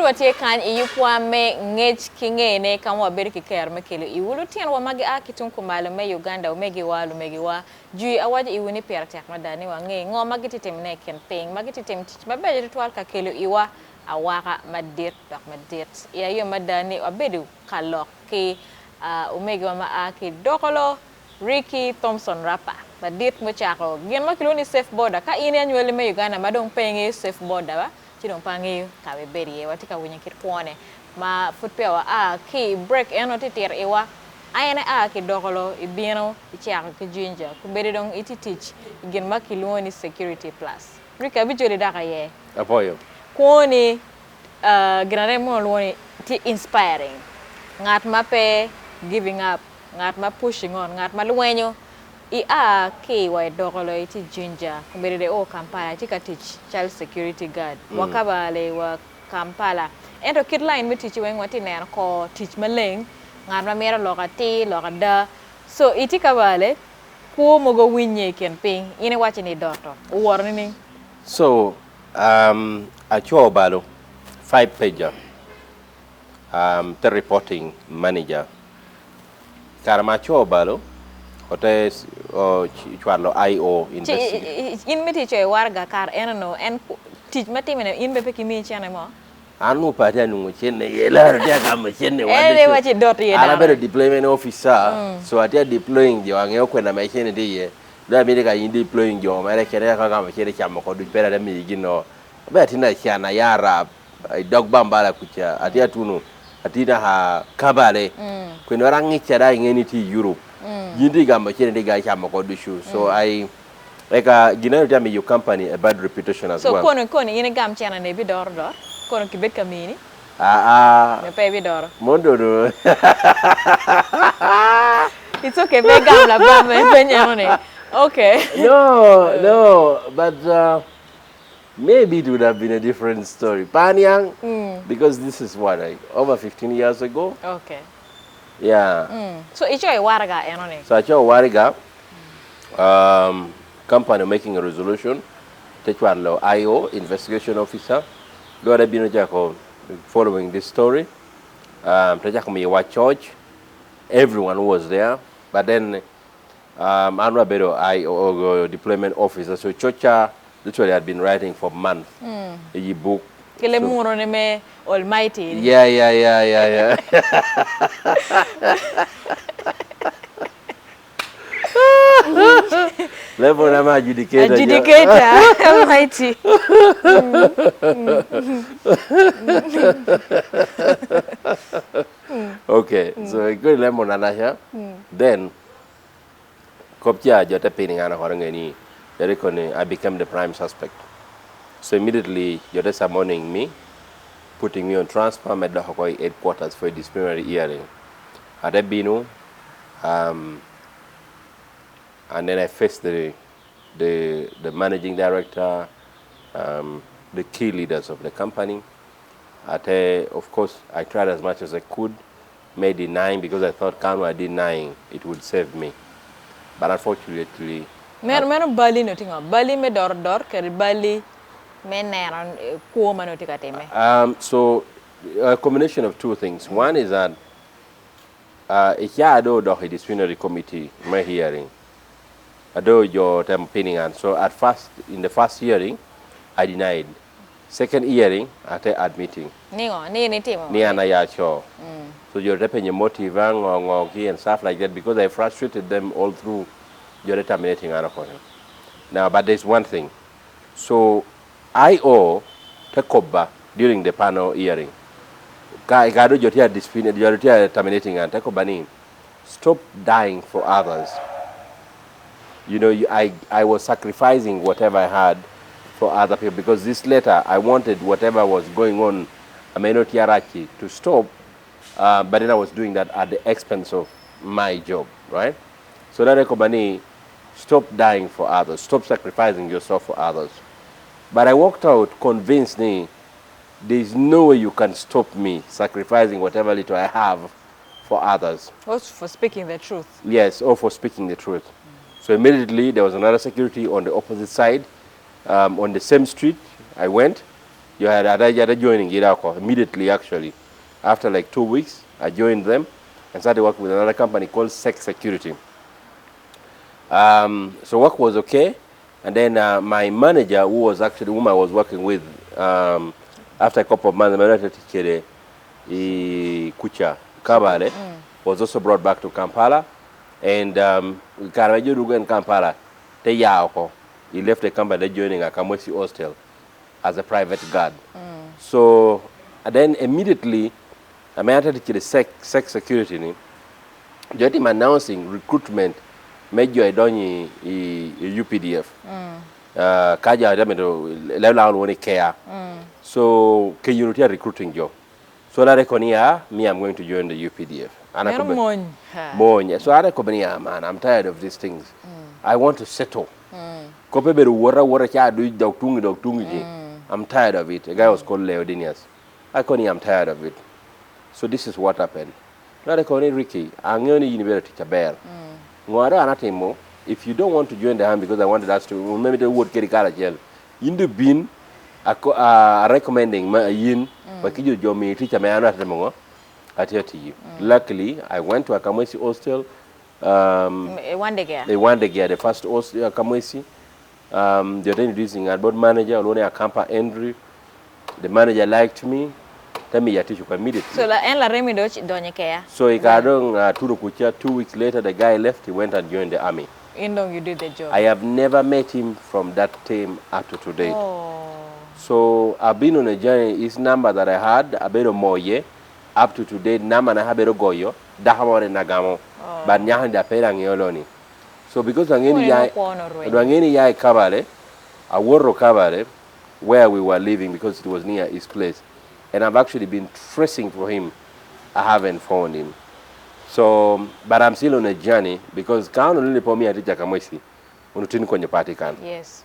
watie kan iyupwa me Ngeci Ngene kama waberi kikayar mekele iwulu tiyan wa magi akitun kumalo me Uganda umegi wa jui awaje iwuni pertek madani wa ngo magi titem ne ken ping magi titem tich mabeje twal ka kele iwa awaka madir dak madir ya yo madani wabedi kalok ki umegi wa maaki dokolo Ricky Thompson Rapa badit mo chako gen makilo ni safe border ka ine anywele me Uganda madong penge safe border ba chidong pangi kawe beri watika wenye kirkuone ma futpewa ki break eno titir ewa ayana ki dokolo ibino ichaka ki jinja ku beri dong iti teach gen makilo ni security plus Rika bijoli daka ye apoyo kuoni granare mo loni ti inspiring ngat mape giving up ngat ma pushing on ngat ma luenyo ki wa dokolo iti jinja kumbere de Kampala tika teach child security guard wakabale wa Kampala ento kid line mi teach wen wati ner ko teach maleng ngat ma mera lokati lokada so iti kabale ko mogo winye ken ping ine wachi ni doto warning so a cho balo 5 pager the reporting manager karama cho balo hote chwarlo IO investigation in meti choy warga kar enno en tij matimene in be peki mi chane mo anu pati anu chenne yela dia kama chenne wande wachi dot ye ala bere deployment officer so atia deploying jo ange kwena ma chenne de da mi ka in deploying jo ma re kere ka kama chenne chama ko du pera da mi gino be tina chana yara dog bambala kucha atia tunu atina ha kabale kwena rangi chara ngeni ti Europe yindi gamba chene de ga chama ko du shu so I like gina tell me your company a bad reputation as well so kono yene gam chana ne bi dor kono ki bet kamini me pe bi dor mondo do it's okay be gam la ba me penyano okay no but maybe it would have been a different story Panyang because this is what like over 15 years ago okay yeah so icho e warga enone so icho warga company making a resolution techwarlo IO investigation officer Lord bino jako following this story tajako me wa church everyone was there but then Anwa Bedo IO deployment officer so churcha literally had been writing for months a book kele muro ne me almighty yeah level na ma adjudicator almighty okay so good lemon na here then kopja jota pinning ana horangeni I became the prime suspect so immediately jota summoning me putting me on transfer med Hokoi headquarters for a disciplinary hearing at Bino and then I faced the managing director, the key leaders of the company. Of course, I tried as much as I could, made denying because I thought Kanwa denying it would save me. But unfortunately, Bali nothing. Bali me dor keri Bali me neran kuoma notika teme. So a combination of two things. One is that the disciplinary committee my hearing. Your opinion and so at first in the first hearing I denied. Second hearing at admitting. Ni so you're tapping your motive and stuff like that because I frustrated them all through your terminating now but there's one thing. So I owe Takoba during the panel hearing. Gado Jotia disciplinary Jotia terminating and Takobani. Stop dying for others. You know, I was sacrificing whatever I had for other people because this letter, I wanted whatever was going on, Minority hierarchy to stop, but then I was doing that at the expense of my job, right? So that company, stop dying for others, stop sacrificing yourself for others. But I walked out convinced there's no way you can stop me sacrificing whatever little I have for others. Also for speaking the truth. Yes, or for speaking the truth. So immediately there was another security on the opposite side, on the same street. I went, You had joining Iraq immediately actually. After like 2 weeks, I joined them and started working with another company called Sex Security. So work was okay. And then my manager, whom I was working with, after a couple of months, my manager Kucha Kabale was also brought back to Kampala. And Karajuruga in Kampala, he left the company joining a Kamwesi hostel as a private guard. So and then immediately, I entered the sex security. Just him announcing recruitment, major idoni UPDF. Kaja level one care. So can you recruiting job? So that me, I'm going to join the UPDF. So I man, I'm tired of these things. I want to settle. I'm tired of it. A guy was called Leodinius. I'm tired of it. So this is what happened. Ricky, I'm going to university Chabel. If you don't want to join the army because I wanted us to remember the word Kerikara jail, in the bin, recommending yin, but you join me teacher may not I tell to you. Luckily, I went to a Kamwesi hostel. One day, the first hostel Kamwesi. They're introducing a board manager, alone a camper Andrew. The manager liked me. Tell me you teach immediately. So la remi donye kaya. So he got on 2 weeks later. The guy left. He went and joined the army. You did the job. I have never met him from that time up to today. Oh. So I've been on a journey. His number that I had a bit more up to today. Nama na habero goyo. Dahamore nagamo. But nyahan da perang yoloni. So because Ngene yai kabale, a woro kabale, where we were living because it was near his place. And I've actually been tracing for him. I haven't found him. So, but I'm still on a journey because can't only for me a teacher Kamwesi. Unutini kwenye party can. Yes.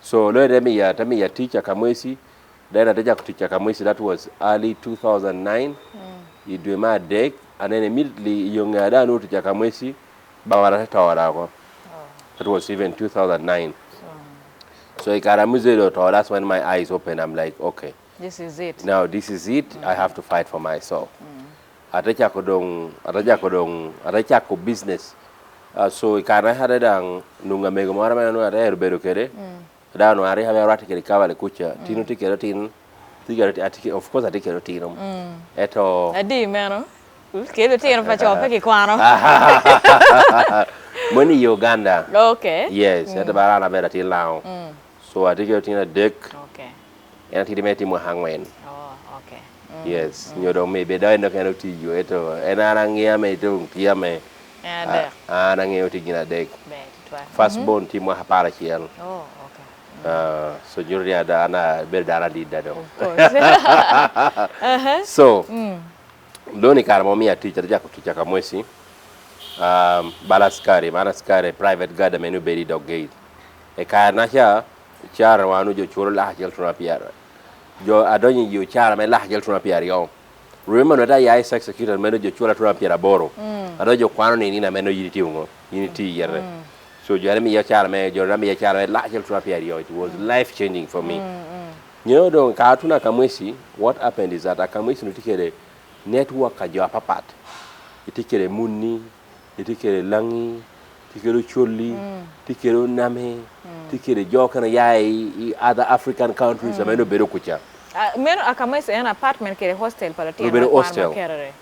So, let me a teacher Kamwesi. Then I teacher Kamwesi. That was early 2009. You do my deck, and then immediately young Ada teacher Kamwesi. Bawara Tawara. That was even 2009. So that's when my eyes opened. I'm like, okay. This is it. Now this is it. I have to fight for myself. Atacha business. So ikana hada dang nunga mego mara manu ada erbero kere. Da no ari have rati kere kawale kucha. Tinu tikero tin. Tikero of course atikero tino. Eto. Adi mano. Kero tino fa chope ki kwano. Money Uganda. Okay. Yes. Eto barana bera tin lao. So atikero tina deck. Okay. And he made him hangwen. Oh, okay. Yes, you know, maybe I don't know to you. And I may do Tiame. And I to deck. Firstborn Timo Haparachiel. Oh, okay. So Julia Dana Berdana did that. Of course. So, Doni Karamomi, a teacher, Jaco teacher Kamwesi, Balaskari, private guard, a menu berry dog gate. A Karnasha, Chara, one who churl lahjel from a pier. Jo adoni you chara me lahjel from a pier. Remember that I sex executed manager chura from a pier boro. Adojo quano in a menu unity year. So Jeremy Yachara, Jeremy Yachara, lahjel from a pier. It was life changing for me. You know, the Katuna Kamwesi, what happened is that I Kamwesi to take a network at your papat. You take a muni, you take a langi. Tikero Choli, Tikero Name, Tikero Jokan, Yai, other African countries, I mean, Berokucha. Meno akamwese an apartment kere hostel para tia no hostel. Kerere.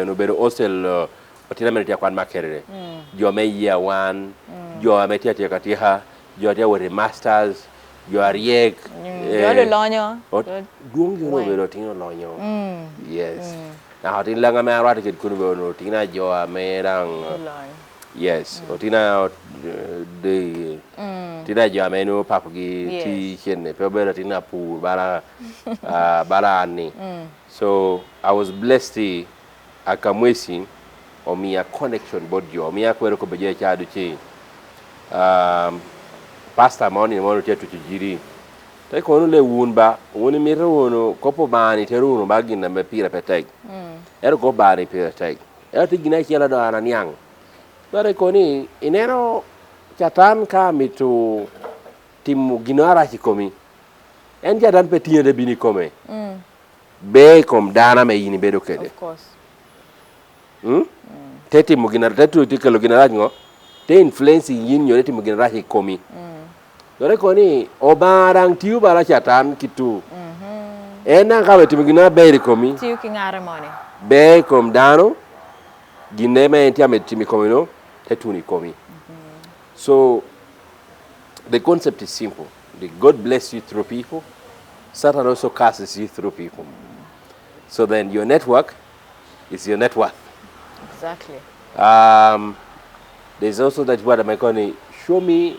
No bero hostel otina meri tia kwa makerere. Jo me year 1, jo ametia tia katiha, jo tia with masters, jo ariek. Jo le lonyo. Duong jo no bero tino lonyo. Yes. Na hotin langa me arati kit kunu bero tina jo amerang. Yes, otina de tina jo ameno papugi ti chenne pebera tina pu bara ani. So I was blessed akamwesi o mi a connection bodjo mi akwero ko beje chaadu chi pastor moni mo tetu jiri tay ko no le wunba woni mi rewono kopo bani teruno bagina me pira petek ero go bani pira tek ero tigina chiela do ananiang. Dare koni inero chatan kami tu timu ginara chikomi en jadan pe tinya de bini come be kom dana me yini bedo kede of course teti mugina tetu tikelo gina ngo te influence yin yo teti mugina rahi komi dore ko ni obarang tiu bara chatan kitu ena ka beti mugina be komi tiu ki ngare mone be kom dano ginne me enti ameti mi komino tetu ni komi so the concept is simple. God bless you through people. Satan also curses you through people. So then your network is your net worth. Exactly. There's also that word I'm calling show me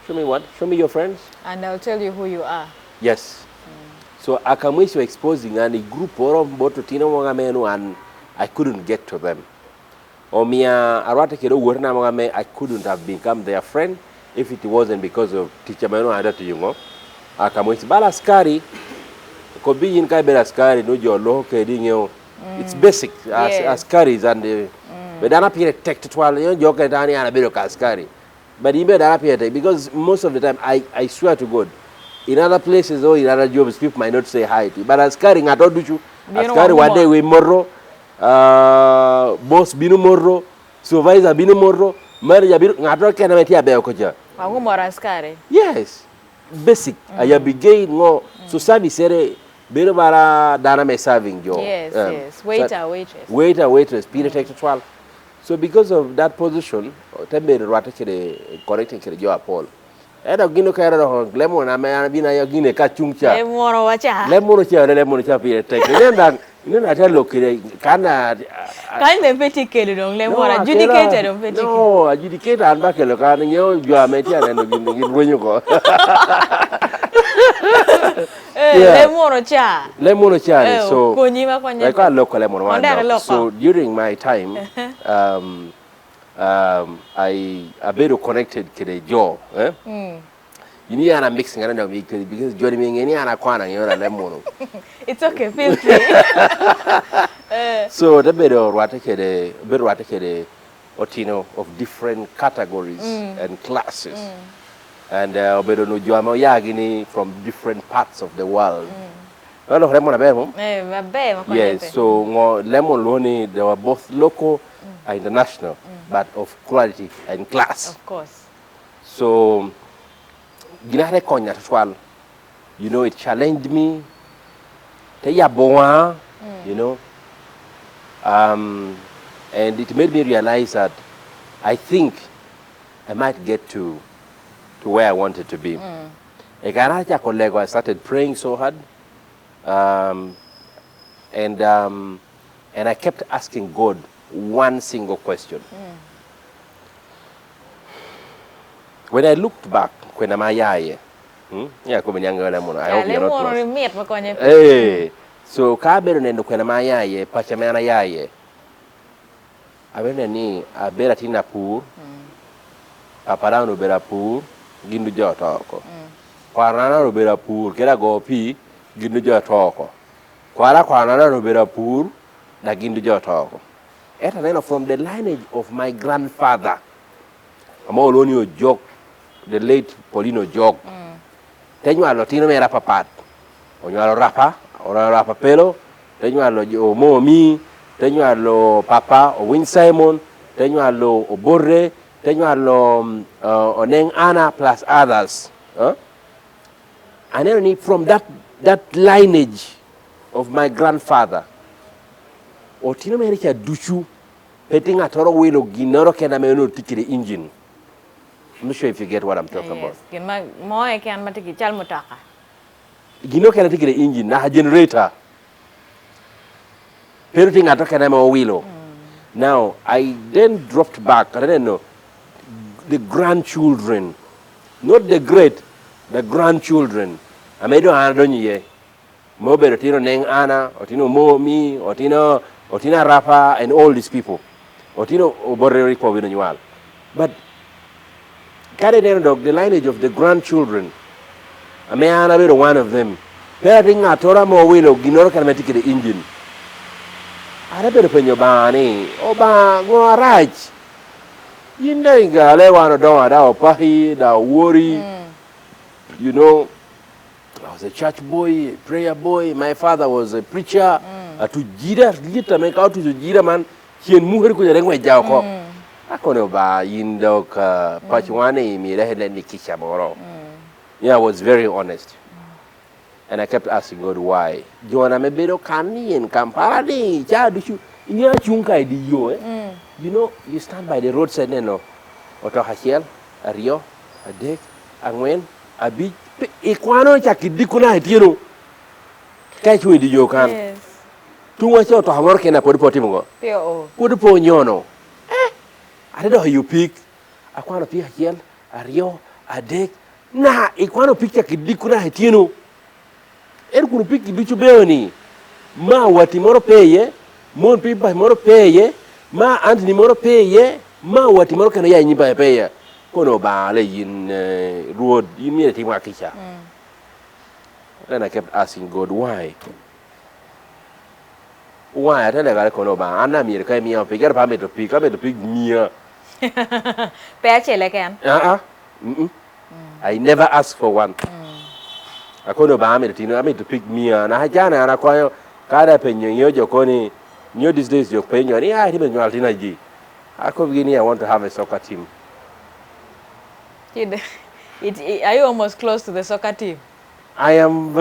what? Show me your friends. And I'll tell you who you are. Yes. So Akamwish were exposing and a group of Bototino Mogamenu and I couldn't get to them. Or Mia Aratakiro Wurna Mogame, I couldn't have become their friend if it wasn't because of teacher Mano Ada to you. Akamwish Balaskari could be in Kaiberaskari, no your low kedingo. It's basic as askaris and but don't appear tech to 12 you joke and a bit of askari. But he made appear because most of the time I swear to God, in other places or in other jobs people might not say hi to you. But askari I don't do you askari one day we morro boss binu morro supervisor binu morro manager binu ngato kana metia be okoja. Wangu mora askari. Yes. Basic. I begin no so service ere Bino bara dana me serving job. Yes, yes. Waiter, waitress. Waiter, waitress. Peter take to 12. So because of that position, tembe rwata kede correcting kede job Paul. Eda gino kaya ro lemon na me bina yo gine ka chungcha. Lemon wacha. Lemon cha Peter take. Nenda tell kede kana kan me peti kede dong lemon adjudicated dong peti. No, adjudicated an ba kele kana nyo job me tia na gine gine ko. Lemon cha. So I got local lemon one. So during my time, I better connected to the job. You need to mixing around because Johnny Ngene and Akwana you're lemon. It's okay, feel free. So the better Otino of different categories and classes. And obedo no juamo yagini from different parts of the world. Hello, lemon abemo. Yes, so lemon loni they were both local and international, but of quality and class. Of course. So ginare konya twal. You know, it challenged me. Te ya boa, you know. And it made me realize that I think I might get to where I wanted to be. I started praying so hard, and I kept asking God one single question. When I looked back, when I hope you're not lost. So kabero nendo kwena mayaye pachamana yaye. Abena ni abera tina pur. Aparano bera pur. Gindu jo toko. Kwarana no bera pur kera go pi gindu jo toko. Kwarana no bera pur na gindu jo toko. Eta neno from the lineage of my grandfather. Amo Olonio Jok, the late Paulino Jok. Tenywa lo tino me rapa pat. Onywa lo rapa, ora rapa pelo. Tenywa lo mo mi, tenywa lo papa o Win Simon, tenywa lo Oborre. Oneng Anna plus others. And then from that lineage of my grandfather, Otino America Duchu, petting a toro wheel ginoro can ameno tikiri engine. I'm not sure if you get what I'm talking about. More can matiki chalmutaka. Gino can take the engine, na generator. Painting a tokanamo wheel. Now I then dropped back, I don't know. The grandchildren, not the great, the grandchildren. Amedo Andonye, Mobe, Otino Neng Anna, Otino Mo Mi, Otina Rapa, and all these people. Otino Oborre Povinual. But carried dog the lineage of the grandchildren. Ameana be one of them. Parenting a Tora Mo Willow, Ginor can make the engine. I better pen your bani, Oba, go right. You know, I want to do that pahi, that worry, you know. I was a church boy, a prayer boy. My father was a preacher. To jira lita me ka to jira man hien mu her ko jare ngwe jaw ko. Akono ba yindo ka pachwane mi rehele ni kisha boro. Yeah, I was very honest. And I kept asking God why. Joanna me bedo kani in Kampala ni cha du nya chunka di yo You know, you stand by the roadside no. Oto hasiel, a rio, a dek, a ngwen, a beach. Ikwano cha kidikuna hetiro. Kai chui di yo kan. Yes. Tunga cho to hamor kena podi poti mo. Pio. Podi po nyono. I don't know how you pick. Akwano pi hasiel, a rio, a dek. Na ikwano pick cha kidikuna hetino. Kunu pick bichu beoni. Ma wati moro peye, mon pipa moro peye. Ma Anthony moro peye, ma wati moro kana ya nyiba peye. Kono ba le yin road yin mi ti makisha. Then I kept asking God why. Why? I tell you kono ba ana mi ka mi pe gar pa me to pick mi. Peche leken. I never asked for one. Akono ba me to pick mi na hajana na kwa kada penyo yojo koni these days you're paying your I want to have a soccer team. Are you almost close to the soccer team? I am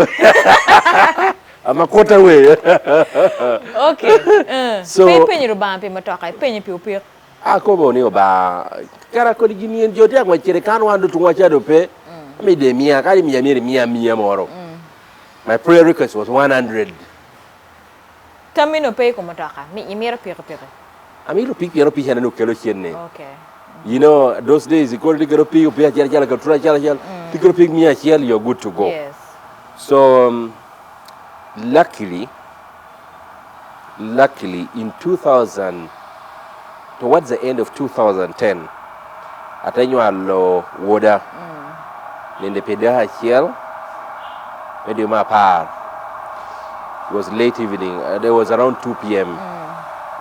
I'm a quarter way. Okay. So penny rubampi matoka penny piu. Akobo ni oba kara ko gini en joti akwa chere kan wandu tunwa cha dope. Me de mia kali mia moro. My prayer request was 100. Tamino pay ko matoka. Mi imira piu. Amilo pick yero picha na no kelo chenne. Okay. You know, those days, you call it a pig, you pick me a shell, you're good to go. Yes. So, luckily, in 2000, towards the end of 2010, at annual Boda, in the Peda shell, Medima Par. It was late evening, there was around 2 p.m.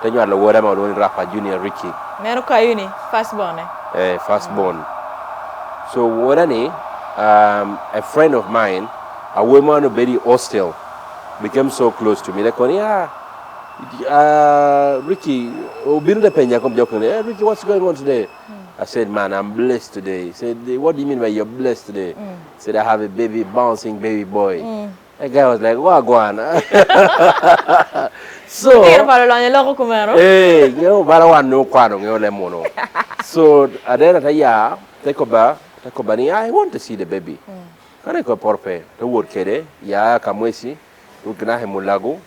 Tanyo ala Boda ma Thompson Rapa Junior Ricky. Mero kayuni firstborn Firstborn. So Bodani, a friend of mine, a woman very hostile, became so close to me. Like, Ricky, Ricky, what's going on today? I said, man, I'm blessed today. He said, what do you mean by you're blessed today? I said, I have a baby, bouncing baby boy. That guy was like, what, go on? So, so at the end of the year, I want to see the baby. Can I go porpe? The word kede, ya kamwesi, ukina mulago,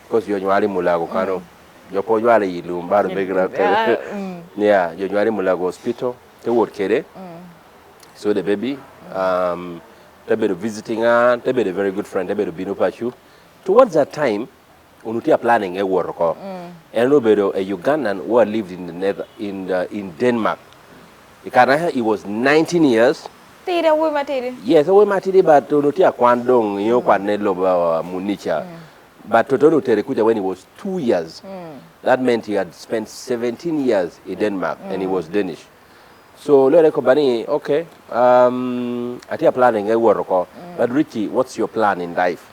because you're mulago, kano. You're pojuale lumbar begra. Yeah, you're mulago hospital. The word kede. So the baby, they be visiting her, they be a very good friend, they be binu pachu. Towards that time, unutia planning a work. And nobody a Ugandan who had lived in Denmark. He was 19 years. Yes, we matiri but unutia kwandong yo kwanelo municha. But Totono Terekuja when he was 2 years. That meant he had spent 17 years in Denmark and he was Danish. So Lore Kobani, okay, atia planning a work. But Ricky, what's your plan in life?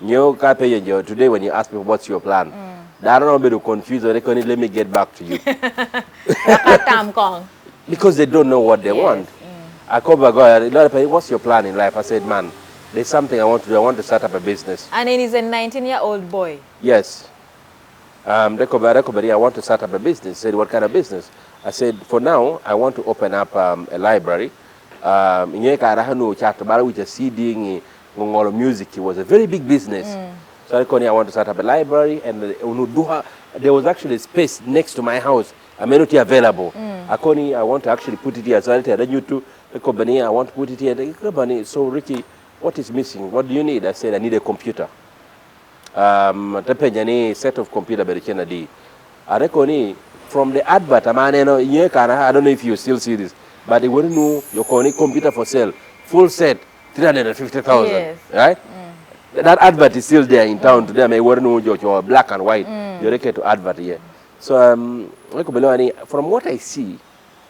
Today when you ask me what's your plan, I don't know to confuse or let me get back to you. Because they don't know what they want. I called my God, what's your plan in life? I said, man, there's something I want to do. I want to start up a business. And then he's a 19-year-old boy. Yes. I want to start up a business. He said, what kind of business? I said, for now, I want to open up a library. Which is seeding music. It was a very big business. So I want to start up a library, and there was actually space next to my house. Amenity available. I want to actually put it here. So I tell you to the company, I want to put it here. The company. So Ricky, what is missing? What do you need? I said, I need a computer. Set of computer by Kennedy. From the advert, I don't know if you still see this, but they wouldn't know your computer for sale, full set, 350,000. Yes. Right? That advert is still there in town today. I mean, wouldn't know your black and white. You're ready to advert here. So, from what I see,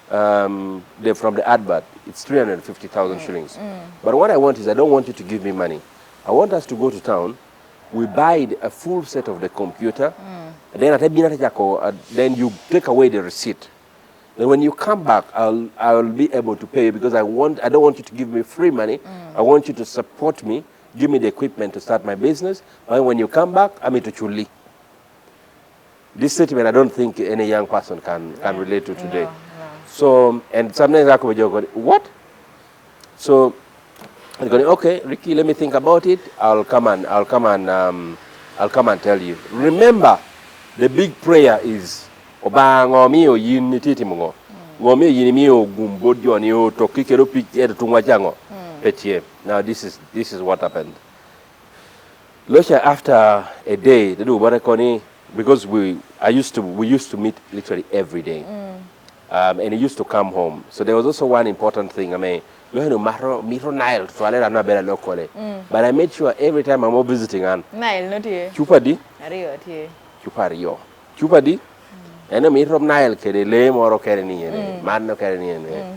from the advert, it's 350,000 shillings. But what I want is I don't want you to give me money. I want us to go to town. We buy a full set of the computer. Then you take away the receipt. Then when you come back, I'll be able to pay you because I don't want you to give me free money. I want you to support me, give me the equipment to start my business. And when you come back, I'm to chuli. This statement I don't think any young person can relate to today. No. So, and sometimes I could go, what? So I'm going, okay, Ricky, let me think about it. I'll come and tell you. Remember, the big prayer is Obango yin titi mungo. Ngomi yin mi o gumbodio ni o tokikero piki tungwa jango. Petie. Now this is what happened. Losha after a day, they do what because we used to meet literally every day. And he used to come home. So there was also one important thing. I mean, but I made sure every time I'm visiting and Nile not here. Chupadi, Rio here. Chupario. Chupadi, and a meet from Nile, lame or Kerenian, man no Kerenian.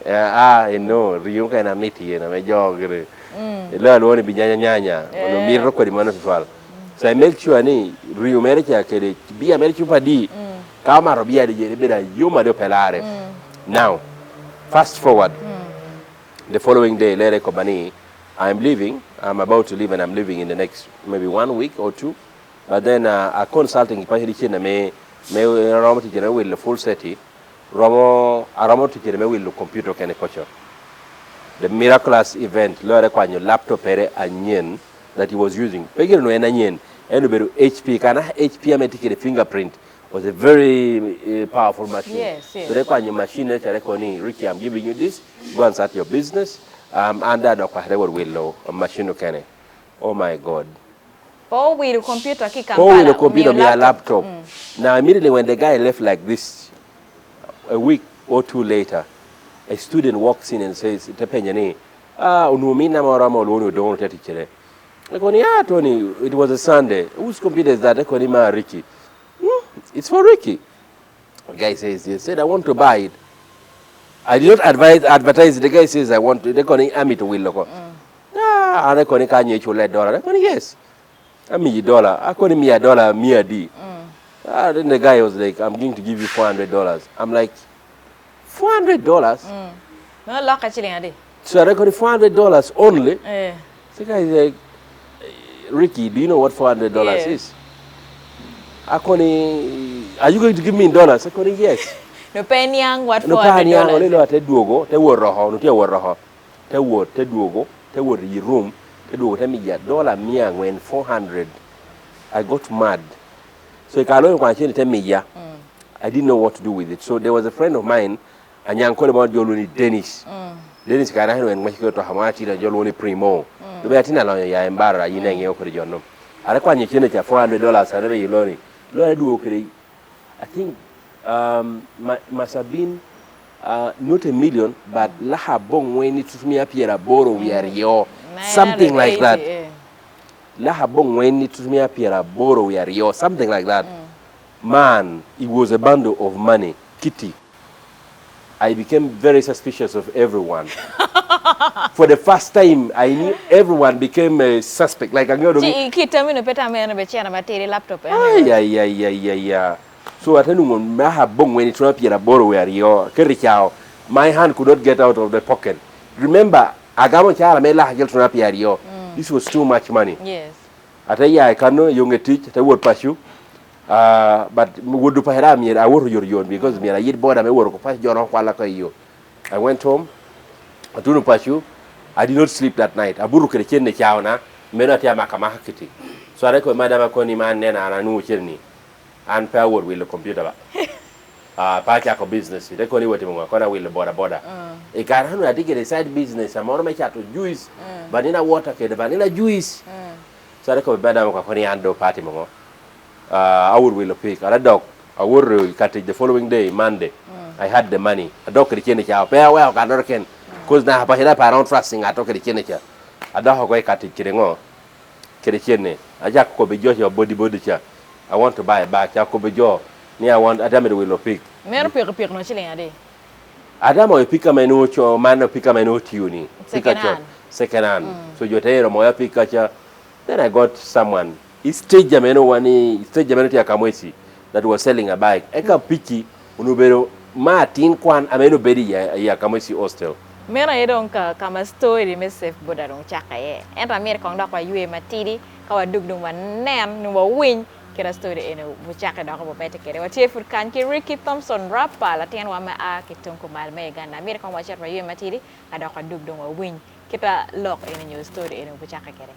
I know, Rio can a meet here, and a jog. Learn only be Nyanya, or a miracle as well. So I make sure any Rio America can be American Chupadi, Kama Robia, the Yuma de Pelare. Now, fast forward. The following day, Lere Kobani, I'm leaving. I'm about to leave, and I'm leaving in the next maybe 1 week or 2. But then a consulting, me Romo to will full seti, Romo to will computer can culture. The miraculous event, Lere Kwanyo laptop pere anyen that he was using. Pegir no enanyen, and HP, can HP a fingerprint. Was a very powerful machine. Yes. So they call your machine, Ricky, I'm giving you this. Go and start your business. And that will a machine can. Oh my God. Oh, with the computer, with the computer, me a laptop. Now immediately when the guy left like this, a week or 2 later, a student walks in and says, "Tepenyane, unumina maramo lonu don't teach it." I go, "Yeah, Tony, it was a Sunday. Whose computer is that?" I go, Ricky. It's for Ricky. The guy says, he said, I want to buy it. I did not advertise. The guy says, I want to. They're going to to will look. And I can $1. I go, yes. $1. I call me $1, me a D. Then the guy was like, I'm going to give you $400. I'm like, $400? No, lock actually. So I got $400 only. The guy is like, Ricky, do you know what $400 is? Are you going to give me in dollars? I said, yes. No penny what $400? No penny only te duogo, te woroho, no te woroho, te duogo, te wor room, te duogo te mi $1 miang when 400. I got mad. So I didn't know what to do with it. So there was a friend of mine, and young called about Joluni Dennis. Dennis Carano and Mexico to Hamati and Joluni Primo. The Betina ya embara yineng yo kuri jono. Ara kwa nyekene cha $400 and you learn. I think must have been not $1 million, but laha bong when it to me appear a boro we are yo something like that. Laha bong when it to me appear a boro we are yo something like that. Man, it was a bundle of money, kitty. I became very suspicious of everyone. For the first time, I knew everyone became a suspect. Like I'm going to. Laptop. Yeah. So I tell you, when it's not here, my hand could not get out of the pocket. Remember, this was too much money. Yes. I tell you, I cannot young teach the word pursue. But would do perhaps I work your because me I eat board and work past your I went home. I do not pursue. I did not sleep that night. I buruk the chin the chowna, Menatia Makamahakiti. So I reckon Madame Connie man and I knew chimney and power will the computer. Pack of business. They call you what you want. Will the Boda. A car, I think a side business. I'm on my chat to juice, vanilla water, vanilla juice. So I reckon Madame Connie and do party. I would will pick a dog. I would cut it the following day, Monday. I had the money. A dog can change out. Well, I can. Because now I don't trusting. I talk to the change. I don't go cut it. Kidding. I just could be your body. I want to buy a bag. I could be your. Near one. I damn it will pick. Mero pick no chilling a day. Adamo pika menu cho mano pika menu tiuni. Second hand. So jotero moya pika cha. Then I got someone. He stage jameno wani stage jameno tia kamwesi that was selling a bike. Eka piki unubero Martin kwan ameno bedi ya kamwesi hostel. Mera edong ka kama story mesef Boda dong chaka ye. Enta mer kong dok wa yue matidi kawa dugdung wa nen nu wa win kira story eno bu chaka dok bo bete kere. Wa chefur kan ki Ricky Thompson Rapa la ten wa ma a kitong kumal me ganda. Mer kong wa chat wa yue matidi adok wa dugdung wa win. Kita lock eno new story eno bu chaka kere.